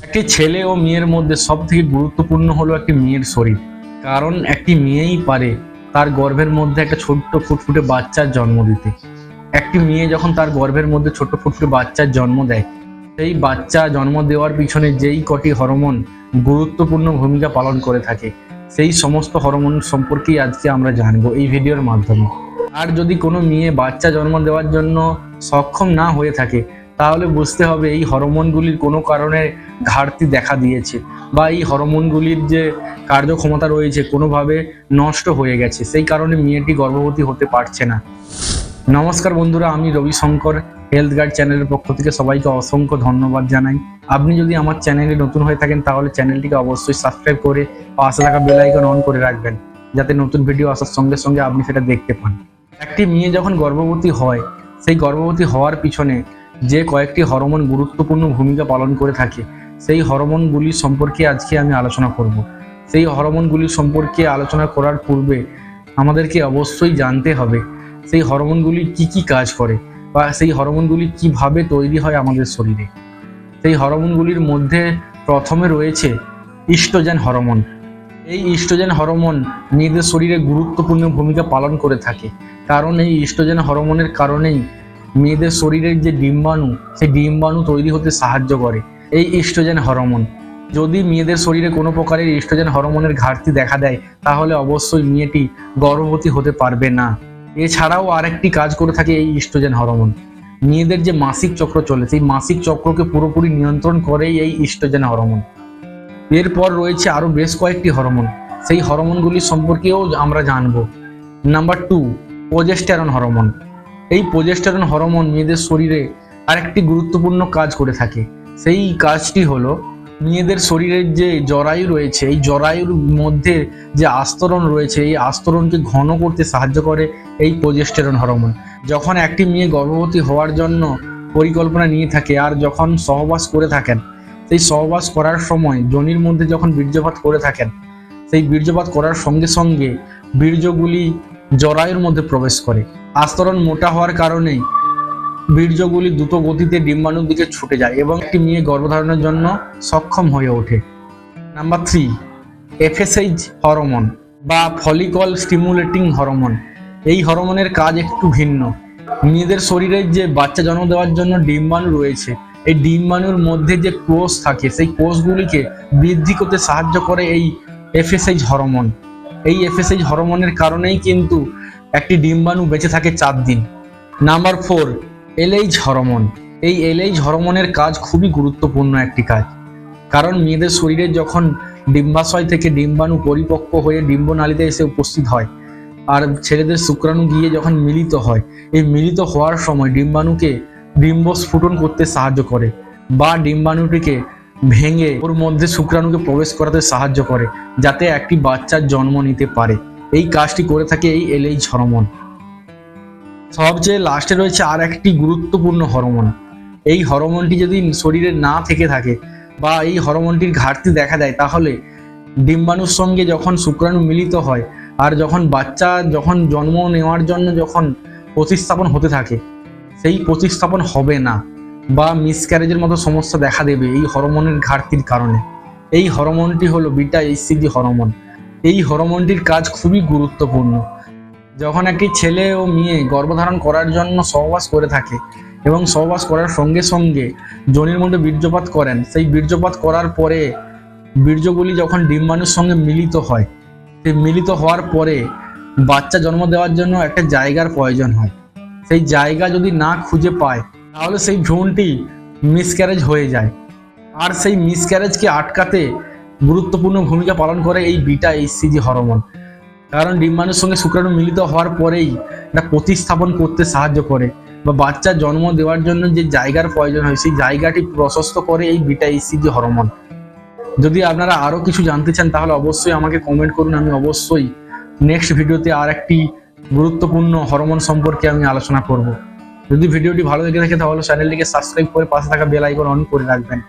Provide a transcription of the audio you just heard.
একটি ছেলে ও মেয়ের মধ্যে সব থেকে গুরুত্বপূর্ণ হলো একটি মেয়ের শরীর। কারণ একটি মেয়েই পারে তার গর্ভের মধ্যে একটা ছোট্ট ফুটফুটে বাচ্চার জন্ম দিতে। একটি মেয়ে যখন তার গর্ভের মধ্যে ছোট্ট ফুটফুটে বাচ্চার জন্ম দেয়, সেই বাচ্চা জন্ম দেওয়ার পিছনে যেই কটি হরমোন গুরুত্বপূর্ণ ভূমিকা পালন করে থাকে, সেই সমস্ত হরমোন সম্পর্কেই আজকে আমরা জানবো এই ভিডিওর মাধ্যমে। আর যদি কোনো মেয়ে বাচ্চা জন্ম দেওয়ার জন্য সক্ষম না হয়ে থাকে, তাহলে বুঝতে হবে এই হরমোনগুলির কোনো কারণে ঘাটতি দেখা দিয়েছে, বা এই হরমোনগুলির যে কার্যক্ষমতা রয়েছে কোনোভাবে নষ্ট হয়ে গেছে, সেই কারণে মেয়েটি গর্ভবতী হতে পারছে না। নমস্কার বন্ধুরা, আমি রবিশঙ্কর হেলথ গাইড চ্যানেলের পক্ষ থেকে সবাইকে অসংখ্য ধন্যবাদ জানাই। আপনি যদি আমার চ্যানেলে নতুন হয়ে থাকেন তাহলে চ্যানেলটিকে অবশ্যই সাবস্ক্রাইব করে পাশে থাকা বেল আইকন অন করে রাখবেন, যাতে নতুন ভিডিও আসার সঙ্গে সঙ্গে আপনি সেটা দেখতে পান। একটি মেয়ে যখন গর্ভবতী হয়, সেই গর্ভবতী হওয়ার পিছনে যে কয়েকটি হরমোন গুরুত্বপূর্ণ ভূমিকা পালন করে থাকে, সেই হরমোনগুলি সম্পর্কে আজকে আমি আলোচনা করব। সেই হরমোনগুলি সম্পর্কে আলোচনা করার পূর্বে আমাদেরকে অবশ্যই জানতে হবে সেই হরমোনগুলি কি কি কাজ করে, বা সেই হরমোনগুলি কিভাবে তৈরি হয় আমাদের শরীরে। সেই হরমোনগুলির মধ্যে প্রথমে রয়েছে ইস্ট্রোজেন হরমোন। এই ইস্ট্রোজেন হরমোন মেয়েদের শরীরে গুরুত্বপূর্ণ ভূমিকা পালন করে থাকে, কারণ এই ইস্ট্রোজেন হরমোনের কারণেই মেয়েদের শরীরের যে ডিম্বাণু, সেই ডিম্বাণু তৈরি হতে সাহায্য করে এই ইস্ট্রোজেন হরমোন। যদি মেয়েদের শরীরে কোনো প্রকারের ইস্ট্রোজেন হরমোনের ঘাটতি দেখা দেয়, তাহলে অবশ্যই মেয়েটি গর্ভবতী হতে পারবে না। এছাড়াও আরেকটি কাজ করে থাকে এই ইস্ট্রোজেন হরমোন। মেয়েদের যে মাসিক চক্র চলে, সেই মাসিক চক্রকে পুরোপুরি নিয়ন্ত্রণ করেই এই ইস্ট্রোজেন হরমোন। এরপর রয়েছে আরো বেশ কয়েকটি হরমোন, সেই হরমোনগুলি সম্পর্কেও আমরা জানবো। Number 2, progesterone hormone. এই প্রোজেস্টেরন হরমোন মেয়েদের শরীরে আরেকটি গুরুত্বপূর্ণ কাজ করে থাকে। সেই কাজটি হলো মেয়েদের শরীরের যে জরায়ু রয়েছে, এই জরায়ুর মধ্যে যে আস্তরণ রয়েছে, এই আস্তরণকে ঘন করতে সাহায্য করে এই প্রোজেস্টেরন হরমোন। যখন একটি মেয়ে গর্ভবতী হওয়ার জন্য পরিকল্পনা নিয়ে থাকে আর যখন সহবাস করে থাকেন, সেই সহবাস করার সময় যোনির মধ্যে যখন বীর্যপাত করে থাকেন, সেই বীর্যপাত করার সঙ্গে সঙ্গে বীর্যগুলি জরায়ুর মধ্যে প্রবেশ করে। আস্তরণ মোটা হওয়ার কারণে বীর্যগুলি দ্রুত গতিতে ডিম্বাণুর দিকে ছুটে যায় এবং একটি মেয়ে গর্ভধারণের জন্য সক্ষম হয়ে ওঠে। নাম্বার 3, এফএসএইচ হরমোন বা ফলিকল স্টিমুলেটিং হরমোন। এই হরমোনের কাজ একটু ভিন্ন। মেয়েদের শরীরে যে বাচ্চা জন্ম দেওয়ার জন্য ডিম্বাণু রয়েছে, এই ডিম্বাণুর মধ্যে যে কোষ থাকে, সেই কোষগুলিকে বৃদ্ধি করতে সাহায্য করে এই এফএসএইচ হরমোন। এই এফএসএইচ হরমোনের কারণেই কিন্তু একটি ডিম্বাণু বেঁচে থাকে 4 দিন। Number 4, LH hormone. এই এলএইচ হরমোনের কাজ খুবই গুরুত্বপূর্ণ একটি কাজ, কারণ মেয়েদের শরীরে যখন ডিম্বাশয় থেকে ডিম্বাণু পরিপক্ক হয়ে ডিম্বনালীতে এসে উপস্থিত হয়, আর ছেলেদের শুক্রাণু গিয়ে যখন মিলিত হয়, এই মিলিত হওয়ার সময় ডিম্বাণুকে ডিম্বস্ফুটন করতে সাহায্য করে, বা ডিম্বাণুটিকে ভেঙে ওর মধ্যে শুক্রাণুকে প্রবেশ করাতে সাহায্য করে, যাতে একটি বাচ্চার জন্ম নিতে পারে। এই কাজটি করে থাকে এই এলএইচ হরমোন। সবচেয়ে লাস্টে রয়েছে আর একটি গুরুত্বপূর্ণ হরমোন। এই হরমোনটি যদি শরীরে না থেকে থাকে, বা এই হরমোনটির ঘাটতি দেখা দেয়, তাহলে ডিম্বাণুর সঙ্গে যখন শুক্রাণু মিলিত হয় আর যখন বাচ্চা জন্ম নেওয়ার জন্য যখন প্রতিস্থাপন হতে থাকে, সেই প্রতিস্থাপন হবে না, বা মিসক্যারেজের মতো সমস্যা দেখা দেবে এই হরমোনের ঘাটতির কারণে। এই হরমোনটি হলো বিটা এইচসিজি হরমোন। এই হরমোনটির কাজ খুবই গুরুত্বপূর্ণ। যখন একটি ছেলে ও মেয়ে গর্ভধারণ করার জন্য সহবাস করে থাকে এবং সহবাস করার সঙ্গে সঙ্গে যোনির মধ্যে বীর্যপাত করেন, সেই বীর্যপাত করার পরে বীর্যগুলি যখন ডিম্বাণুর সঙ্গে মিলিত হয়, সেই মিলিত হওয়ার পরে বাচ্চা জন্ম দেওয়ার জন্য একটা জায়গার প্রয়োজন হয়। সেই জায়গা যদি না খুঁজে পায়, তাহলে সেই ভ্রূণটি মিসক্যারেজ হয়ে যায়। আর সেই মিসক্যারেজকে আটকাতে গুরুত্বপূর্ণ ভূমিকা পালন করে এই বিটা এইচসিজি হরমোন। কারণ ডিম্বাণুর সঙ্গে শুক্রাণু মিলিত হওয়ার পরেই এটা প্রতিস্থাপন করতে সাহায্য করে, বা বাচ্চা জন্ম দেওয়ার জন্য যে জায়গার প্রয়োজন হয়, সেই জায়গাটি প্রশস্ত করে এই বিটা এইচসিজি হরমোন। যদি আপনারা আরও কিছু জানতে চান, তাহলে অবশ্যই আমাকে কমেন্ট করুন। আমি অবশ্যই নেক্সট ভিডিওতে আর একটি গুরুত্বপূর্ণ হরমোন সম্পর্কে আমি আলোচনা করব। যদি ভিডিওটি ভালো লেগে থাকে, তাহলে চ্যানেলটিকে সাবস্ক্রাইব করে পাশে থাকা বেল আইকন অন করে রাখবেন।